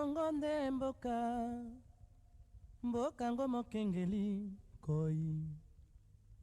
Congo nde mboka, mboka ngo mokengeli koi,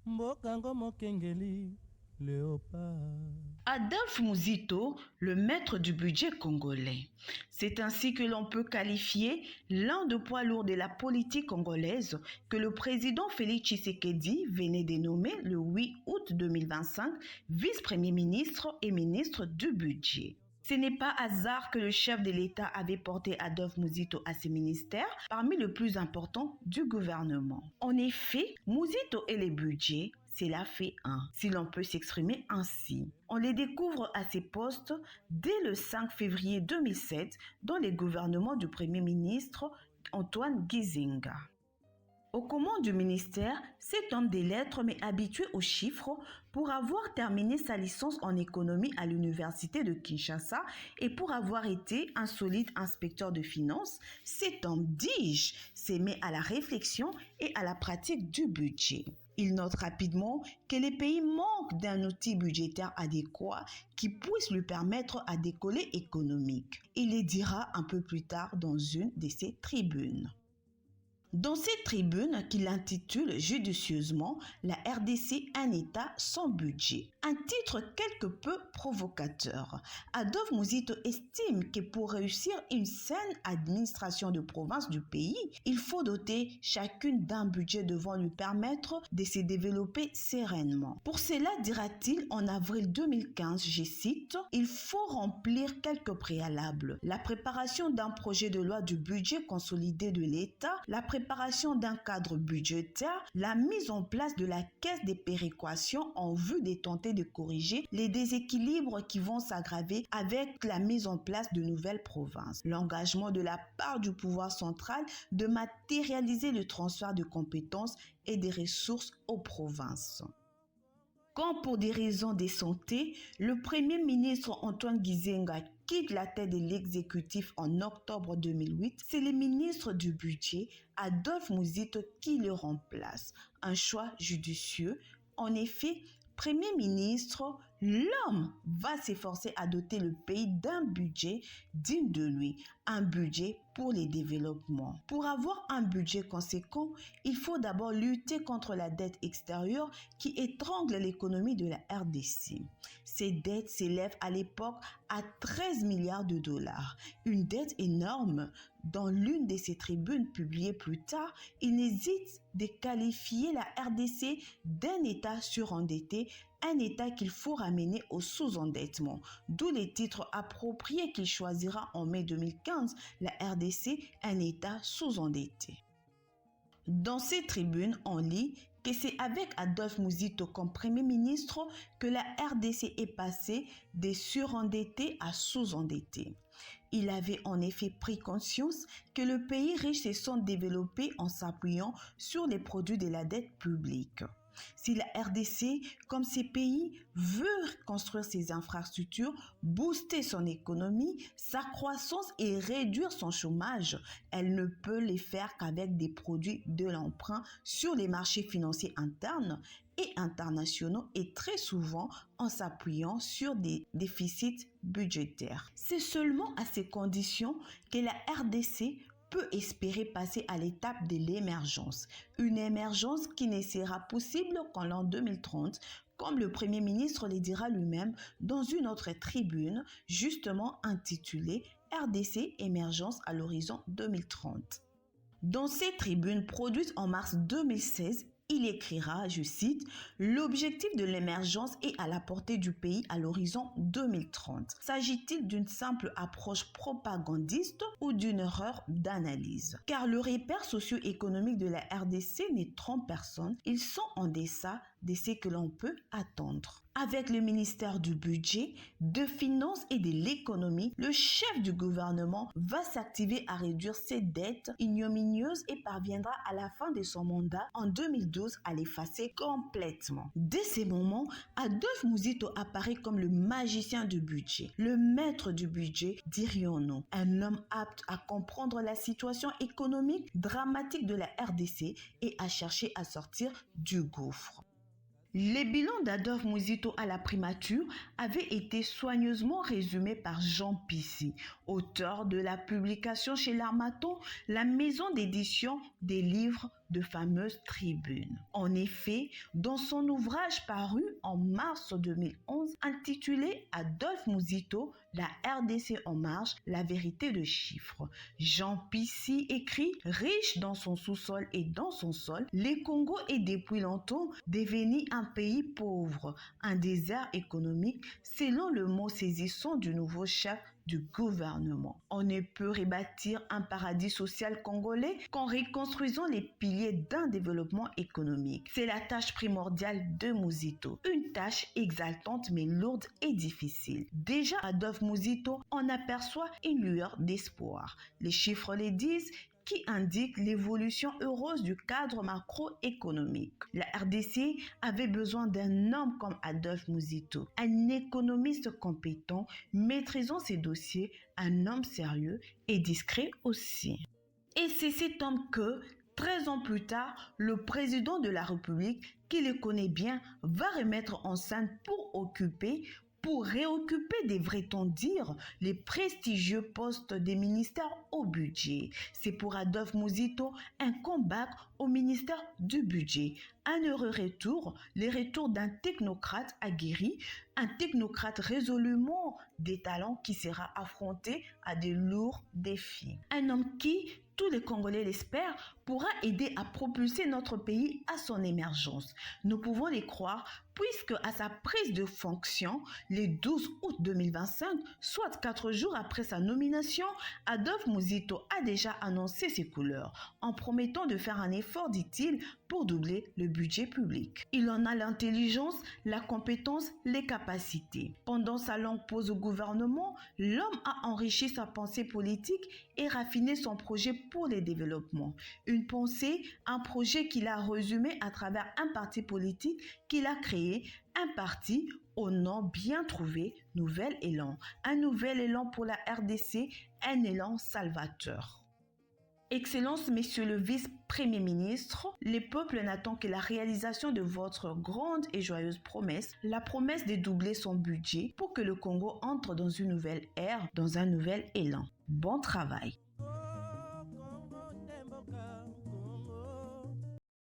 mboka ngo mokengeli léopard. Adolphe Muzito, le maître du budget congolais. C'est ainsi que l'on peut qualifier l'un des poids lourds de la politique congolaise que le président Félix Tshisekedi venait de nommer le 8 août 2025 vice-premier ministre et ministre du budget. Ce n'est pas hasard que le chef de l'État avait porté Adolphe Muzito à ses ministères parmi les plus importants du gouvernement. En effet, Muzito et les budgets, cela fait un, si l'on peut s'exprimer ainsi. On les découvre à ces postes dès le 5 février 2007 dans le gouvernement du Premier ministre Antoine Gizenga. Aux commandes du ministère, cet homme des lettres mais habitué aux chiffres pour avoir terminé sa licence en économie à l'université de Kinshasa et pour avoir été un solide inspecteur de finances, cet homme, dis-je, s'est mis à la réflexion et à la pratique du budget. Il note rapidement que les pays manquent d'un outil budgétaire adéquat qui puisse lui permettre à décoller économique. Il le dira un peu plus tard dans une de ses tribunes. Dans cette tribune qu'il intitule judicieusement « La RDC, un État sans budget », un titre quelque peu provocateur. Adolphe Muzito estime que pour réussir une saine administration de province du pays, il faut doter chacune d'un budget devant lui permettre de se développer sereinement. Pour cela, dira-t-il en avril 2015, je cite, « Il faut remplir quelques préalables. La préparation d'un projet de loi du budget consolidé de l'État, la préparation d'un cadre budgétaire, la mise en place de la caisse des péréquations en vue de tenter de corriger les déséquilibres qui vont s'aggraver avec la mise en place de nouvelles provinces. L'engagement de la part du pouvoir central de matérialiser le transfert de compétences et des ressources aux provinces. » Quand pour des raisons de santé, le Premier ministre Antoine Gizenga quitte la tête de l'exécutif en octobre 2008, c'est le ministre du budget, Adolphe Muzito, qui le remplace. Un choix judicieux. En effet, Premier ministre, l'homme va s'efforcer à doter le pays d'un budget digne de lui, un budget pour les développements. Pour avoir un budget conséquent, il faut d'abord lutter contre la dette extérieure qui étrangle l'économie de la RDC. Ces dettes s'élèvent à l'époque à 13 milliards de dollars, une dette énorme. Dans l'une de ses tribunes publiées plus tard, il n'hésite de qualifier la RDC d'un État surendetté, un État qu'il faut ramener au sous-endettement, d'où les titres appropriés qu'il choisira en mai 2015, la RDC, un État sous-endetté. Dans ces tribunes, on lit que c'est avec Adolphe Muzito comme Premier ministre que la RDC est passée des surendettés à sous-endettés. Il avait en effet pris conscience que le pays riche se sont développés en s'appuyant sur les produits de la dette publique. Si la RDC, comme ces pays, veut construire ses infrastructures, booster son économie, sa croissance et réduire son chômage, elle ne peut les faire qu'avec des produits de l'emprunt sur les marchés financiers internes et internationaux et très souvent en s'appuyant sur des déficits budgétaires. C'est seulement à ces conditions que la RDC peut espérer passer à l'étape de l'émergence. Une émergence qui ne sera possible qu'en l'an 2030, comme le Premier ministre le dira lui-même dans une autre tribune, justement intitulée « RDC émergence à l'horizon 2030 ». Dans cette tribune produite en mars 2016, il écrira, je cite, « L'objectif de l'émergence est à la portée du pays à l'horizon 2030. S'agit-il d'une simple approche propagandiste ou d'une erreur d'analyse? Car le repère socio-économique de la RDC ne trompe personne, ils sont en deçà de ce que l'on peut attendre. » Avec le ministère du Budget, de Finances et de l'Économie, le chef du gouvernement va s'activer à réduire ses dettes ignominieuses et parviendra à la fin de son mandat en 2012 à l'effacer complètement. Dès ces moments, Adolphe Muzito apparaît comme le magicien du budget, le maître du budget, dirions-nous, un homme apte à comprendre la situation économique dramatique de la RDC et à chercher à sortir du gouffre. Les bilans d'Adolphe Muzito à la primature avaient été soigneusement résumés par Jean Pissy, auteur de la publication chez l'Harmattan, la maison d'édition des livres de fameuse tribune. En effet, dans son ouvrage paru en mars 2011 intitulé Adolphe Muzito, la RDC en marche, la vérité de chiffres, Jean Pissy écrit « Riche dans son sous-sol et dans son sol, le Congo est depuis longtemps devenu un pays pauvre, un désert économique, selon le mot saisissant du nouveau chef du gouvernement. On ne peut rebâtir un paradis social congolais qu'en reconstruisant les piliers d'un développement économique. C'est la tâche primordiale de Muzito. Une tâche exaltante mais lourde et difficile. Déjà, Adolphe Muzito en aperçoit une lueur d'espoir. Les chiffres les disent, qui indique l'évolution heureuse du cadre macroéconomique. La RDC avait besoin d'un homme comme Adolphe Muzito, un économiste compétent, maîtrisant ses dossiers, un homme sérieux et discret aussi. Et c'est cet homme que, 13 ans plus tard, le président de la République, qui le connaît bien, va remettre en scène pour réoccuper, devrait-on dire, les prestigieux postes des ministères au budget. C'est pour Adolphe Muzito un comeback au ministère du budget. Un heureux retour, le retour d'un technocrate aguerri, un technocrate résolument des talents qui sera affronté à de lourds défis. Un homme qui, tous les Congolais l'espèrent, pourra aider à propulser notre pays à son émergence. Nous pouvons les croire puisque à sa prise de fonction, le 12 août 2025, soit 4 jours après sa nomination, Adolphe Muzito a déjà annoncé ses couleurs, en promettant de faire un effort, dit-il, pour doubler le budget public. Il en a l'intelligence, la compétence, les capacités. Pendant sa longue pause au gouvernement, l'homme a enrichi sa pensée politique et raffiné son projet pour le développement. Une pensée, un projet qu'il a résumé à travers un parti politique qu'il a créé, un parti au nom bien trouvé, Nouvel Élan. Un nouvel élan pour la RDC, un élan salvateur. Excellence, Monsieur le Vice-Premier ministre, le peuple n'attend que la réalisation de votre grande et joyeuse promesse, la promesse de doubler son budget pour que le Congo entre dans une nouvelle ère, dans un nouvel élan. Bon travail.